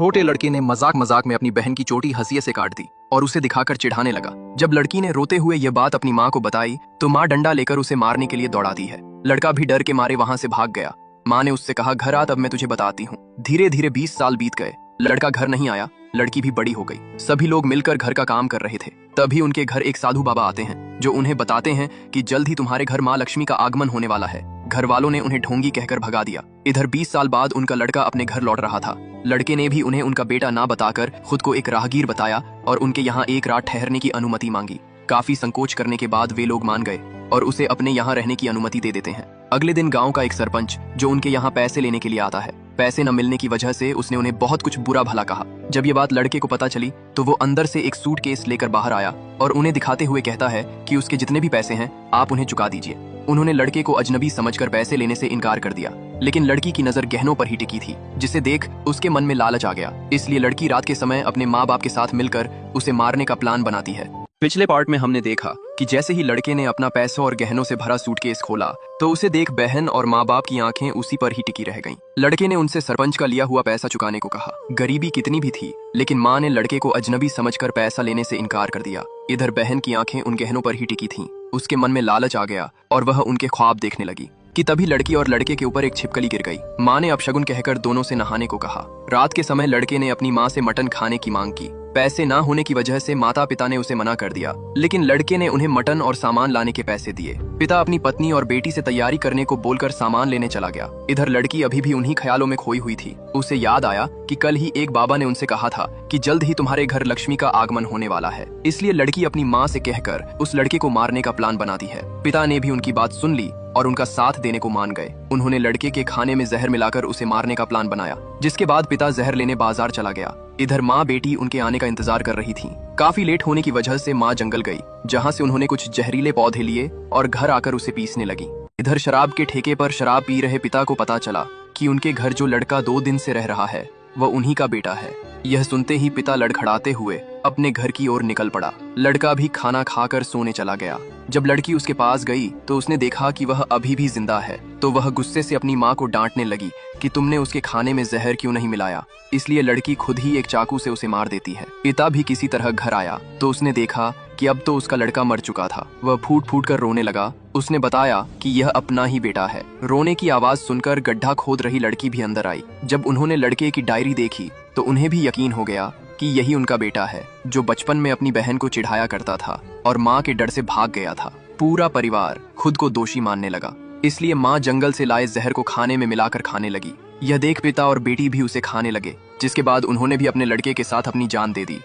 छोटे लड़के ने मजाक मजाक में अपनी बहन की चोटी हंसिये से काट दी और उसे दिखाकर चिढ़ाने लगा। जब लड़की ने रोते हुए यह बात अपनी माँ को बताई तो माँ डंडा लेकर उसे मारने के लिए दौड़ाती है। लड़का भी डर के मारे वहां से भाग गया। माँ ने उससे कहा, घर आ, तब मैं तुझे बताती हूँ। धीरे धीरे 20 साल बीत गए। लड़का घर नहीं आया। लड़की भी बड़ी हो गई। सभी लोग मिलकर घर का काम कर रहे थे। तभी उनके घर एक साधु बाबा आते हैं जो उन्हें बताते हैं कि जल्द ही तुम्हारे घर माँ लक्ष्मी का आगमन होने वाला है। घर वालों ने उन्हें ढोंगी कहकर भगा दिया। इधर 20 साल बाद उनका लड़का अपने घर लौट रहा था। लड़के ने भी उन्हें उनका बेटा ना बताकर खुद को एक राहगीर बताया और उनके यहाँ एक रात ठहरने की अनुमति मांगी। काफी संकोच करने के बाद वे लोग मान गए और उसे अपने यहाँ रहने की अनुमति दे देते हैं। अगले दिन गांव का एक सरपंच जो उनके यहाँ पैसे लेने के लिए आता है, पैसे न मिलने की वजह से उसने उन्हें बहुत कुछ बुरा भला कहा। जब ये बात लड़के को पता चली तो वो अंदर से एक सूटकेस लेकर बाहर आया और उन्हें दिखाते हुए कहता है कि उसके जितने भी पैसे हैं आप उन्हें चुका दीजिए। उन्होंने लड़के को अजनबी समझकर पैसे लेने से इनकार कर दिया, लेकिन लड़की की नजर गहनों पर ही टिकी थी, जिसे देख उसके मन में लालच आ गया। इसलिए लड़की रात के समय अपने माँ बाप के साथ मिलकर उसे मारने का प्लान बनाती है। पिछले पार्ट में हमने देखा कि जैसे ही लड़के ने अपना पैसों और गहनों से भरा सूटकेस खोला तो उसे देख बहन और माँ बाप की आंखें उसी पर ही टिकी रह गईं। लड़के ने उनसे सरपंच का लिया हुआ पैसा चुकाने को कहा। गरीबी कितनी भी थी, लेकिन माँ ने लड़के को अजनबी समझकर पैसा लेने से इनकार कर दिया। इधर बहन की आंखें उन गहनों पर ही टिकी थीं। उसके मन में लालच आ गया और वह उनके ख्वाब देखने लगी कि तभी लड़की और लड़के के ऊपर एक छिपकली गिर गई। माँ ने अपशगुन कहकर दोनों से नहाने को कहा। रात के समय लड़के ने अपनी माँ से मटन खाने की मांग की। पैसे ना होने की वजह से माता पिता ने उसे मना कर दिया, लेकिन लड़के ने उन्हें मटन और सामान लाने के पैसे दिए। पिता अपनी पत्नी और बेटी से तैयारी करने को बोलकर सामान लेने चला गया। इधर लड़की अभी भी उन्हीं ख्यालों में खोई हुई थी। उसे याद आया कि कल ही एक बाबा ने उनसे कहा था कि जल्द ही तुम्हारे घर लक्ष्मी का आगमन होने वाला है। इसलिए लड़की अपनी माँ से कहकर उस लड़के को मारने का प्लान बनाती है। पिता ने भी उनकी बात सुन ली और उनका साथ देने को मान गए। उन्होंने लड़के के खाने में जहर मिलाकर उसे मारने का प्लान बनाया, जिसके बाद पिता जहर लेने बाजार चला गया। इधर माँ बेटी उनके आने का इंतजार कर रही थी। काफी लेट होने की वजह से माँ जंगल गई, जहाँ से उन्होंने कुछ जहरीले पौधे लिए और घर आकर उसे पीसने लगी। इधर शराब के ठेके पर शराब पी रहे पिता को पता चला कि उनके घर जो लड़का 2 दिन से रह रहा है वह उन्हीं का बेटा है। यह सुनते ही पिता लड़खड़ाते हुए अपने घर की ओर निकल पड़ा। लड़का भी खाना खाकर सोने चला गया। जब लड़की उसके पास गई तो उसने देखा कि वह अभी भी जिंदा है, तो वह गुस्से से अपनी माँ को डांटने लगी कि तुमने उसके खाने में जहर क्यों नहीं मिलाया। इसलिए लड़की खुद ही एक चाकू से उसे मार देती है। पिता भी किसी तरह घर आया तो उसने देखा कि अब तो उसका लड़का मर चुका था। वह फूट फूट कर रोने लगा। उसने बताया कि यह अपना ही बेटा है। रोने की आवाज सुनकर गड्ढा खोद रही लड़की भी अंदर आई। जब उन्होंने लड़के की डायरी देखी तो उन्हें भी यकीन हो गया कि यही उनका बेटा है, जो बचपन में अपनी बहन को चिढ़ाया करता था और माँ के डर से भाग गया था। पूरा परिवार खुद को दोषी मानने लगा, इसलिए माँ जंगल से लाए जहर को खाने में मिलाकर खाने लगी। यह देख पिता और बेटी भी उसे खाने लगे, जिसके बाद उन्होंने भी अपने लड़के के साथ अपनी जान दे दी।